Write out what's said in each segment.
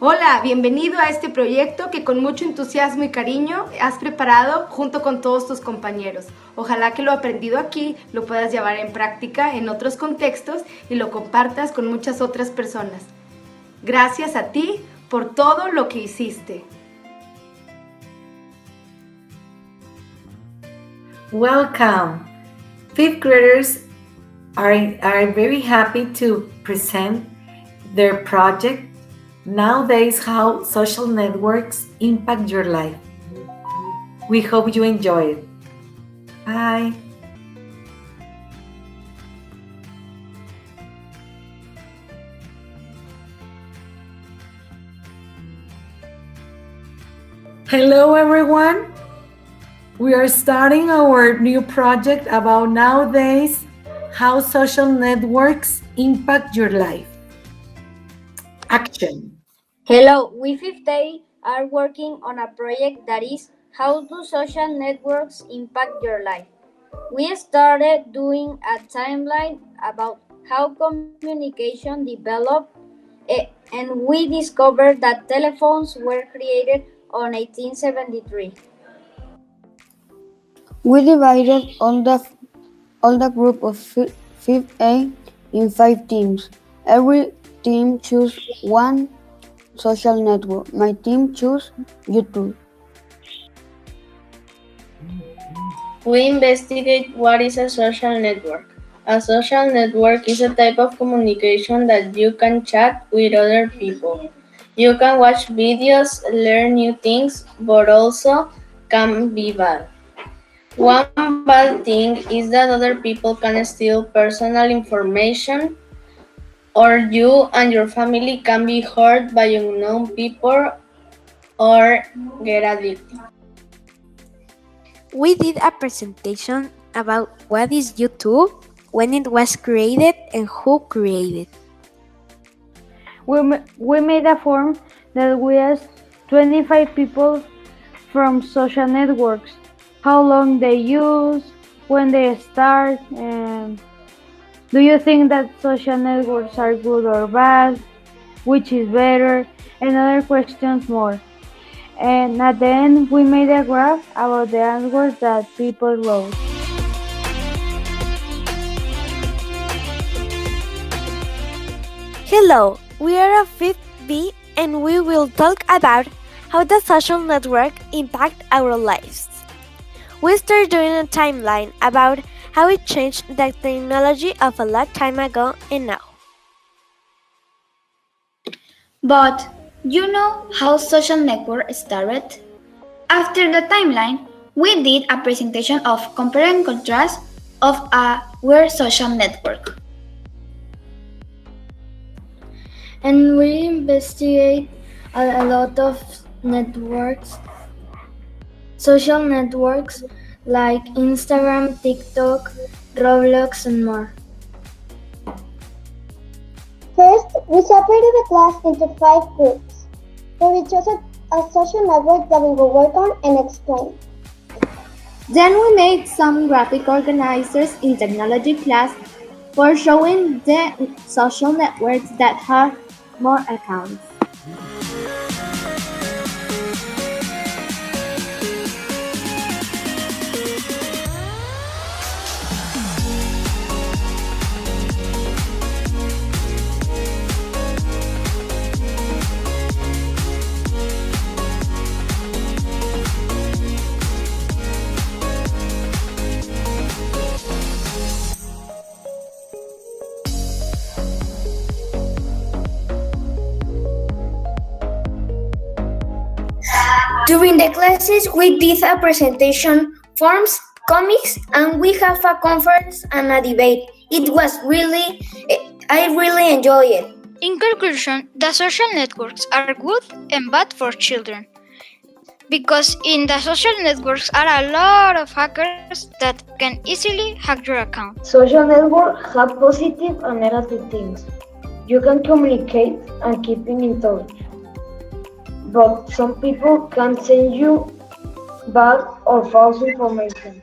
Hola, bienvenido a este proyecto que con mucho entusiasmo y cariño has preparado junto con todos tus compañeros. Ojalá que lo aprendido aquí lo puedas llevar en práctica en otros contextos y lo compartas con muchas otras personas. Gracias a ti por todo lo que hiciste. Welcome! Fifth graders are very happy to present their project, Nowadays How Social Networks Impact Your Life. We hope you enjoy it. Bye! Hello everyone! We are starting our new project about nowadays how social networks impact your life. Action. Hello, we Fifth Day are working on a project that is how do social networks impact your life. We started doing a timeline about how communication developed and we discovered that telephones were created on 1873. We divided all the group of fifth A in 5 teams. Every team chose one social network. My team chose YouTube. We investigate what is a social network. A social network is a type of communication that you can chat with other people. You can watch videos, learn new things, but also can be bad. One bad thing is that other people can steal personal information, or you and your family can be hurt by unknown people or get addicted. We did a presentation about what is YouTube, when it was created, and who created. We made a form that we asked 25 people from social networks how long they use, when they start, and do you think that social networks are good or bad, which is better, and other questions more. And at the end, we made a graph about the answers that people wrote. Hello, we are a 5th B and we will talk about how the social network impact our lives. We start doing a timeline about how it changed the technology of a long time ago and now. But you know how social network started? After the timeline, we did a presentation of compare and contrast of a weird social network. And we investigate a lot of networks, social networks like Instagram, TikTok, Roblox, and more. First, we separated the class into 5 groups, where we chose a social network that we will work on and explain. Then we made some graphic organizers in technology class for showing the social networks that have more accounts. During the classes, we did a presentation, forms, comics, and we have a conference and a debate. I really enjoy it. In conclusion, the social networks are good and bad for children. Because in the social networks are a lot of hackers that can easily hack your account. Social networks have positive and negative things. You can communicate and keep in touch. But some people can send you bad or false information.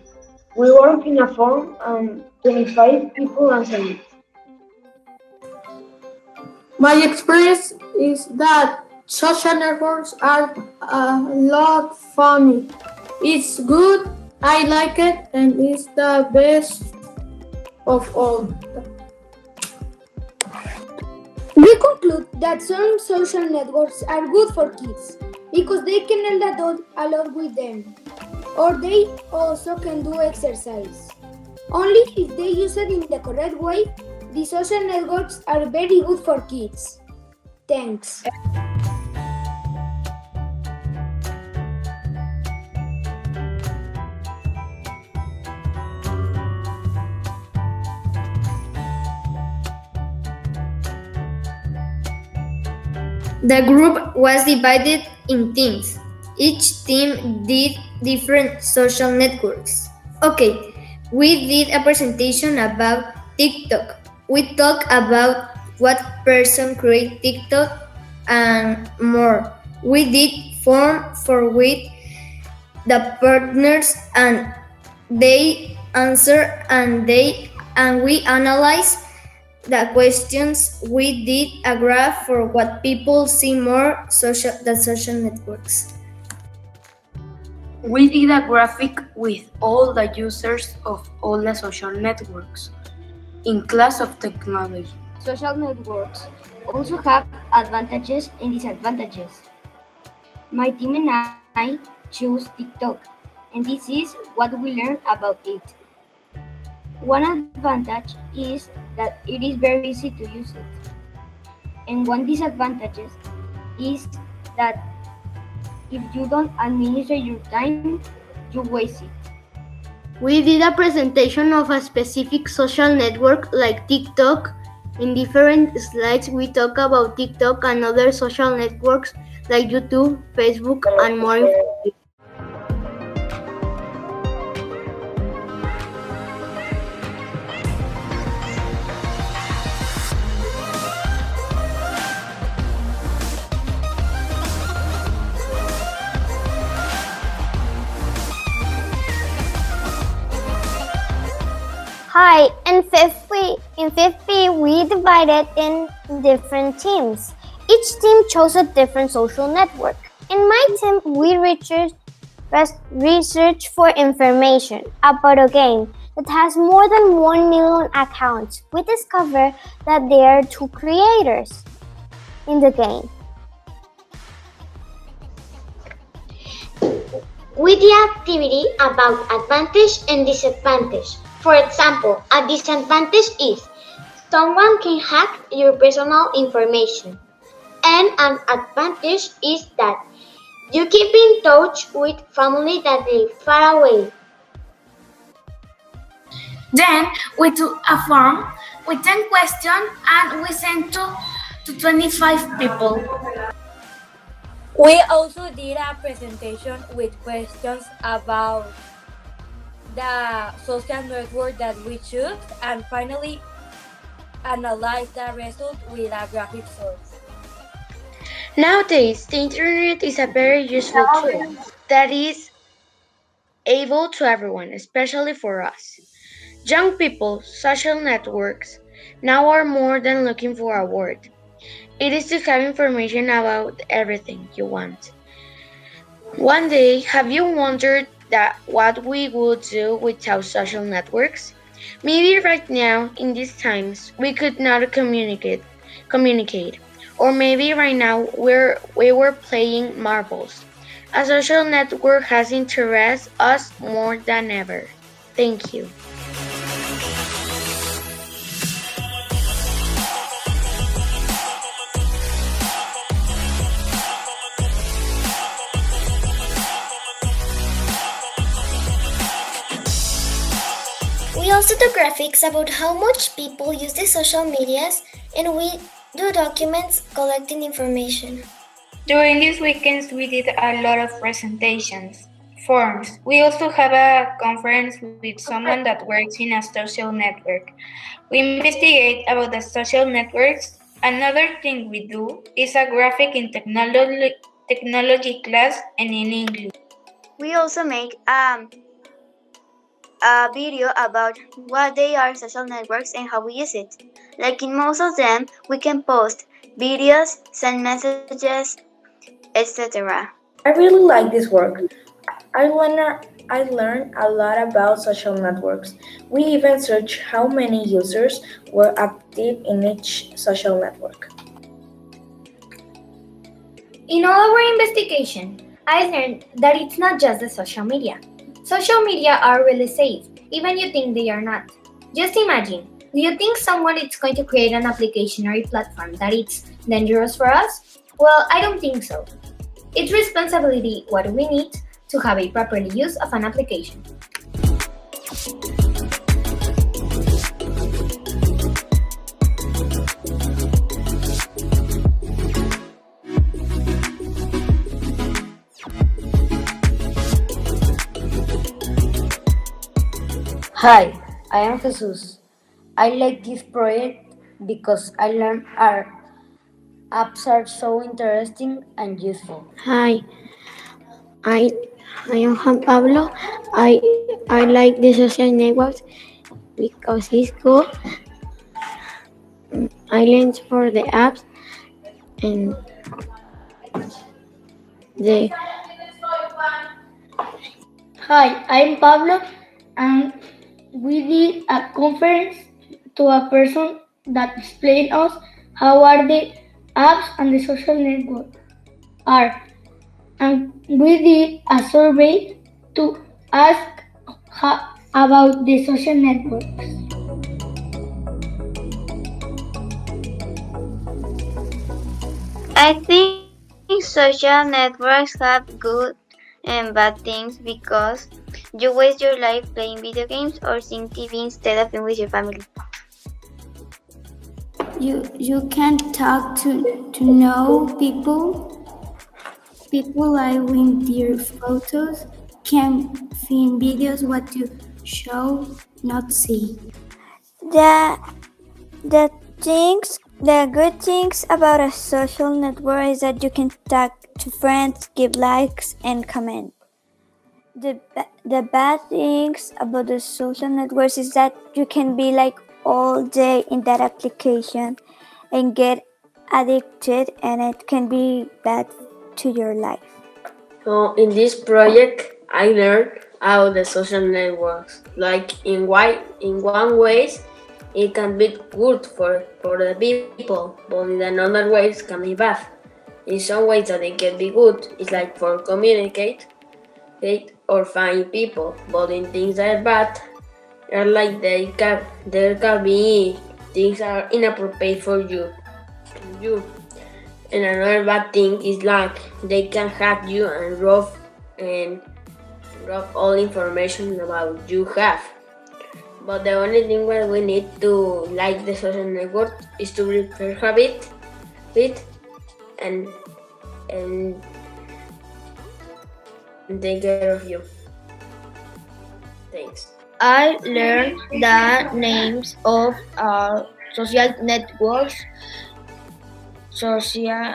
We work in a forum and 25 people answer it. My experience is that Social networks are a lot funny. It's good, I like it, and it's the best of all. We conclude that some social networks are good for kids because they can learn a lot with them, or they also can do exercise. Only if they use it in the correct way, the social networks are very good for kids. Thanks. The group was divided in teams. Each team did different social networks. Okay, we did a presentation about TikTok. We talked about what person create TikTok and more. We did form for with the partners and they answer and we analyze the questions. We did a graph for what people see more the social networks. We did a graphic with all the users of all the social networks in class of technology. Social networks also have advantages and disadvantages. My team and I choose TikTok, and this is what we learned about it. One advantage is that it is very easy to use it. And one disadvantage is that if you don't administer your time, you waste it. We did a presentation of a specific social network like TikTok. In different slides, we talk about TikTok and other social networks like YouTube, Facebook, and more information. Hi, in fifth B, we divided in different teams. Each team chose a different social network. In my team, we researched for information about a game that has more than 1 million accounts. We discovered that there are 2 creators in the game. We did activity about advantage and disadvantage. For example, a disadvantage is someone can hack your personal information. And an advantage is that you keep in touch with family that live far away. Then we took a form with 10 questions and we sent to 25 people. We also did a presentation with questions about the social network that we choose and finally analyze the result with a graphic source. Nowadays, the internet is a very useful tool that is able to everyone, especially for us. Young people, social networks now are more than looking for a word. It is to have information about everything you want. One day, have you wondered what we would do without social networks? Maybe right now, in these times, we could not communicate. Or maybe right now we were playing marbles. A social network has interested us more than ever. Thank you. We also do graphics about how much people use the social medias, and we do documents collecting information. During these weekends, we did a lot of presentations, forms. We also have a conference with someone that works in a social network. We investigate about the social networks. Another thing we do is a graphic in technology class and in English. We also make a video about what they are social networks and how we use it. Like in most of them, we can post videos, send messages, etc. I really like this work. I learned a lot about social networks. We even searched how many users were active in each social network. In all our investigation, I learned that it's not just the social media. Social media are really safe, even you think they are not. Just imagine, do you think someone is going to create an application or a platform that it's dangerous for us? Well, I don't think so. It's responsibility what we need to have a proper use of an application. Hi, I am Jesus. I like this project because I learned our apps are so interesting and useful. Hi, I I am Juan Pablo. I like the social networks because it's cool. I learned for the apps and the. Hi, I'm Pablo, and we did a conference to a person that explained us how are the apps and the social network are, and we did a survey to ask about the social networks. I think social networks have good and bad things because you waste your life playing video games or seeing TV instead of being with your family. You can talk to know people. People like with their photos can see in videos what you show, not see. The good things about a social network is that you can talk to friends, give likes, and comment. The bad things about the social networks is that you can be like all day in that application and get addicted, and it can be bad to your life. So in this project, I learned how the social networks, like in one ways, it can be good for the people, but in another ways can be bad. In some ways that it can be good, it's like for communicate or find people, but in things that are bad, they're like there can be things that are inappropriate for you. And another bad thing is like they can hack you and rob all information about you have. But the only thing that we need to like the social network is to be fair habit and take care of you. Thanks. I learned the names of social networks, social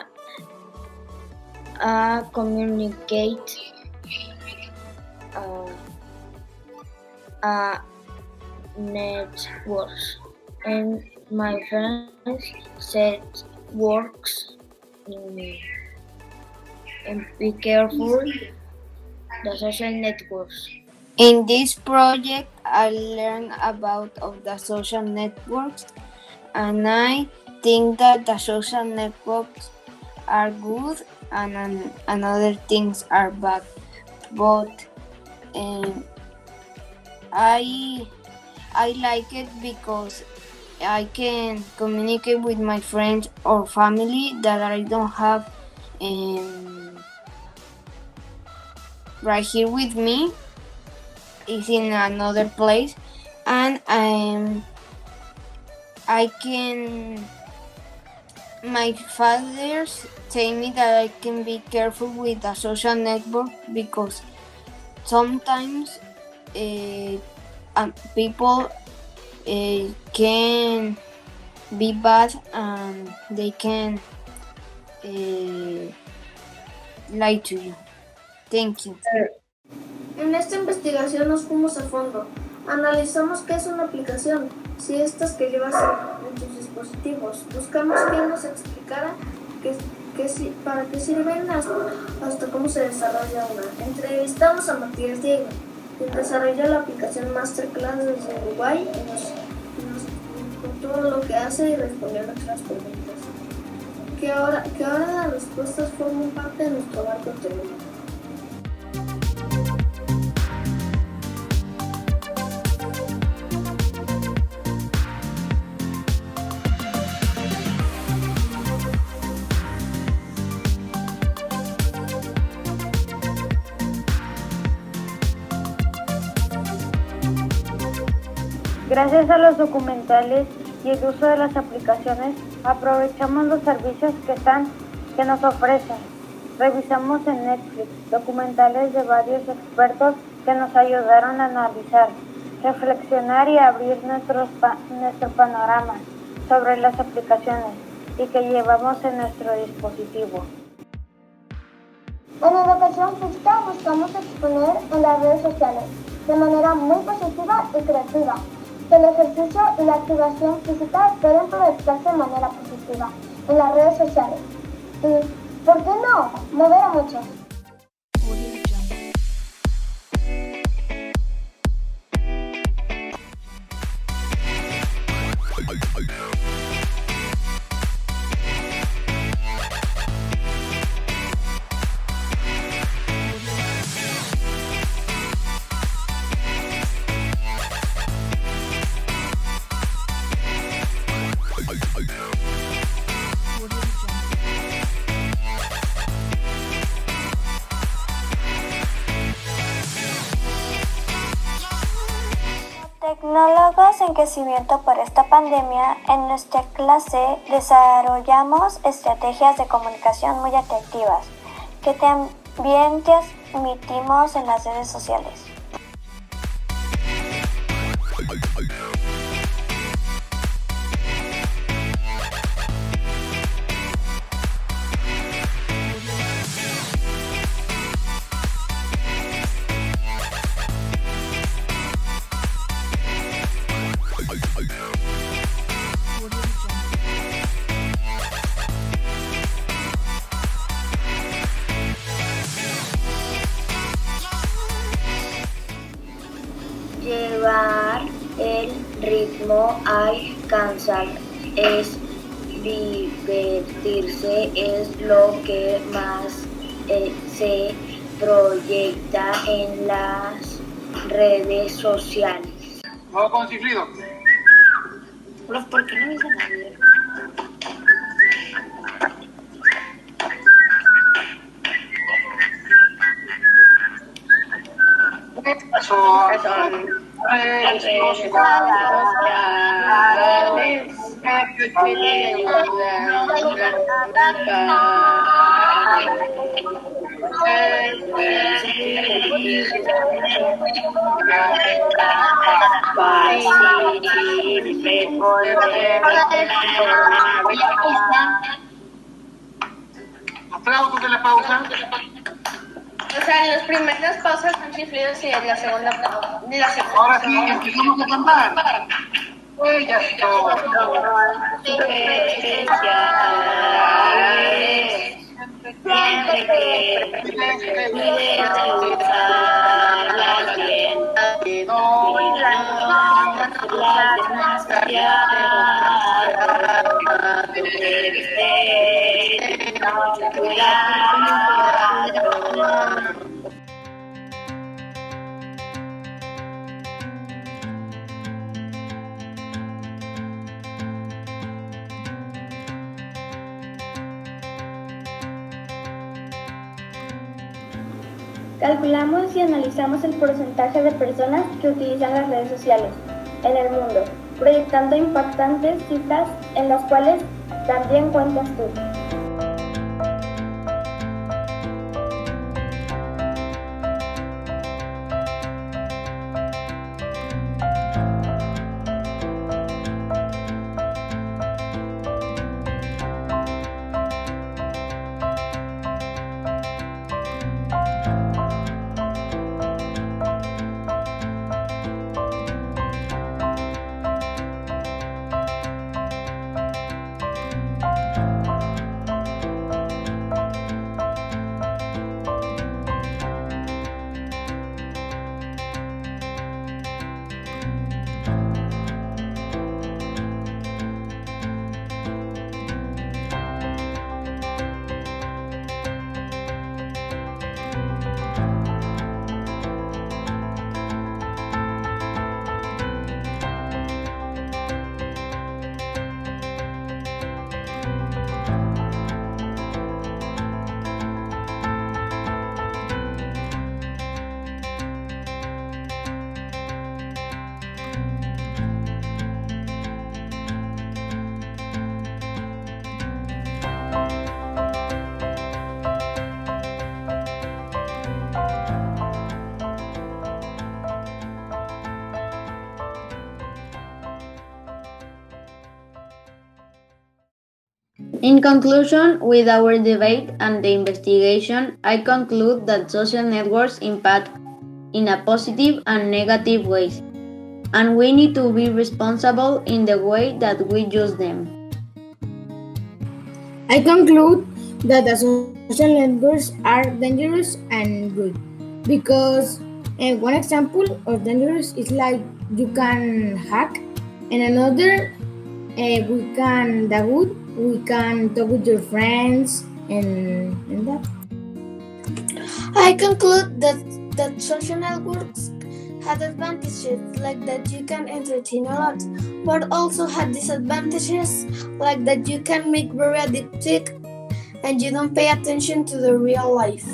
communicate, networks, and my friends said works and be careful the social networks. In this project, I learned about of the social networks, and I think that the social networks are good and other things are bad. But I like it because I can communicate with my friends or family that I don't have right here with me. Is in another place, and I can. My fathers tell me that I can be careful with the social network because sometimes people can be bad and they can lie to you. Thank you. En esta investigación nos fuimos a fondo. Analizamos qué es una aplicación, si estas que llevas en tus dispositivos. Buscamos quien nos explicara para qué sirven hasta cómo se desarrolla una. Entrevistamos a Matías Diego, quien desarrolla la aplicación Masterclass desde Uruguay y nos contó todo lo que hace y respondió a nuestras preguntas. Que ahora las respuestas forman parte de nuestro marco teórico. Gracias a los documentales y el uso de las aplicaciones, aprovechamos los servicios que nos ofrecen. Revisamos en Netflix documentales de varios expertos que nos ayudaron a analizar, reflexionar y abrir nuestro panorama sobre las aplicaciones y que llevamos en nuestro dispositivo. En educación física buscamos exponer en las redes sociales de manera muy positiva y creativa que el ejercicio y la activación física deben proyectarse de manera positiva en las redes sociales. Y, ¿por qué no? Mover a muchos. Tecnólogos en crecimiento por esta pandemia, en nuestra clase desarrollamos estrategias de comunicación muy atractivas que también transmitimos en las redes sociales. Llevar el ritmo, alcanzar, es divertirse, es lo que más se proyecta en las redes sociales. ¿Vamos con Cifrido? ¿Por qué no me dicen nadie? Redes ¿Aplausos de la pausa? O sea, las primeras pausas son chiflidos y en la segunda Ahora sí, empezamos a cantar. Ya está. Calculamos y analizamos el porcentaje de personas que utilizan las redes sociales en el mundo, proyectando impactantes cifras en las cuales también cuentas tú. In conclusion, with our debate and the investigation, I conclude that social networks impact in a positive and negative ways, and we need to be responsible in the way that we use them. I conclude that the social networks are dangerous and good because one example of dangerous is like you can hack, and another we can talk with your friends and that. I conclude that social networks had advantages like that you can entertain a lot, but also had disadvantages like that you can make very addictive and you don't pay attention to the real life.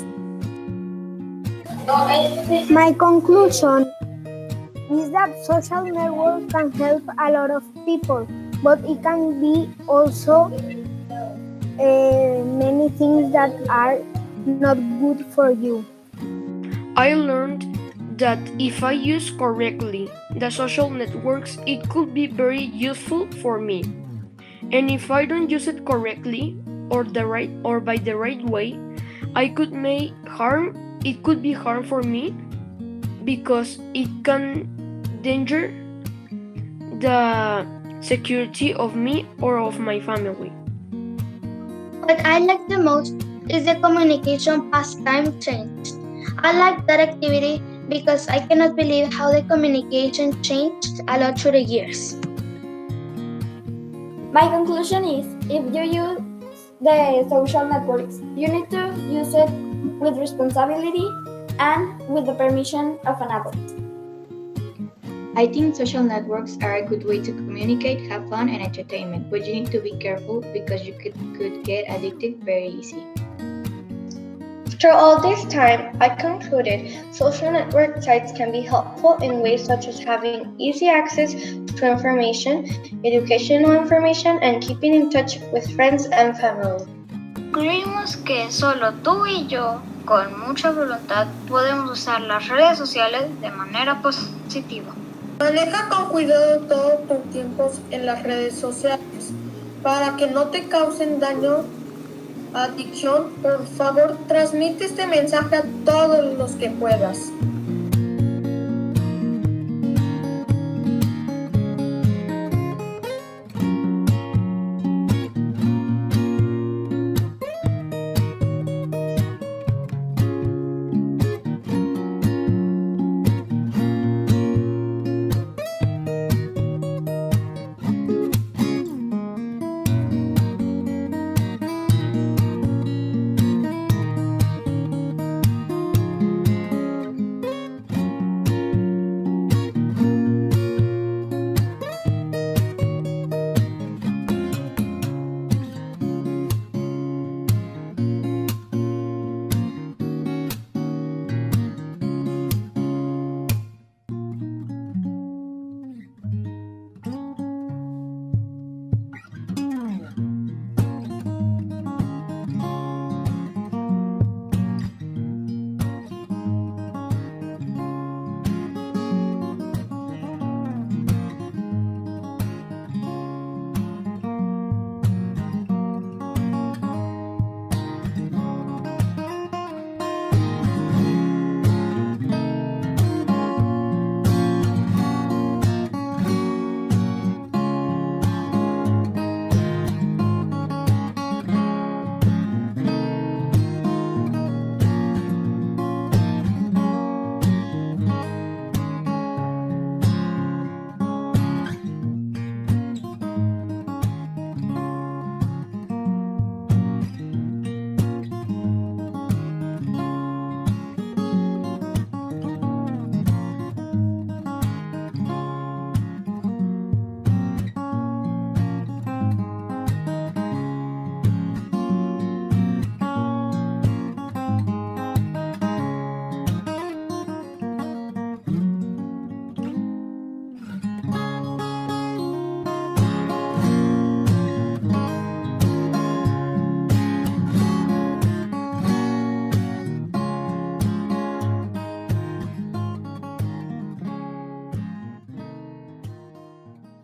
My conclusion is that social networks can help a lot of people, but it can be also many things that are not good for you. I learned that if I use correctly the social networks, it could be very useful for me. And if I don't use it correctly or by the right way, I could make harm. It could be harm for me because it can danger the security of me or of my family. What I like the most is the communication pastime changed. I like that activity because I cannot believe how the communication changed a lot through the years. My conclusion is, if you use the social networks, you need to use it with responsibility and with the permission of an adult. I think social networks are a good way to communicate, have fun, and entertainment, but you need to be careful because you could get addicted very easy. After all this time, I concluded social network sites can be helpful in ways such as having easy access to information, educational information, and keeping in touch with friends and family. Concluimos que solo tú y yo, con mucha voluntad, podemos usar las redes sociales de manera positiva. Maneja con cuidado todos tus tiempos en las redes sociales para que no te causen daño, adicción. Por favor, transmite este mensaje a todos los que puedas.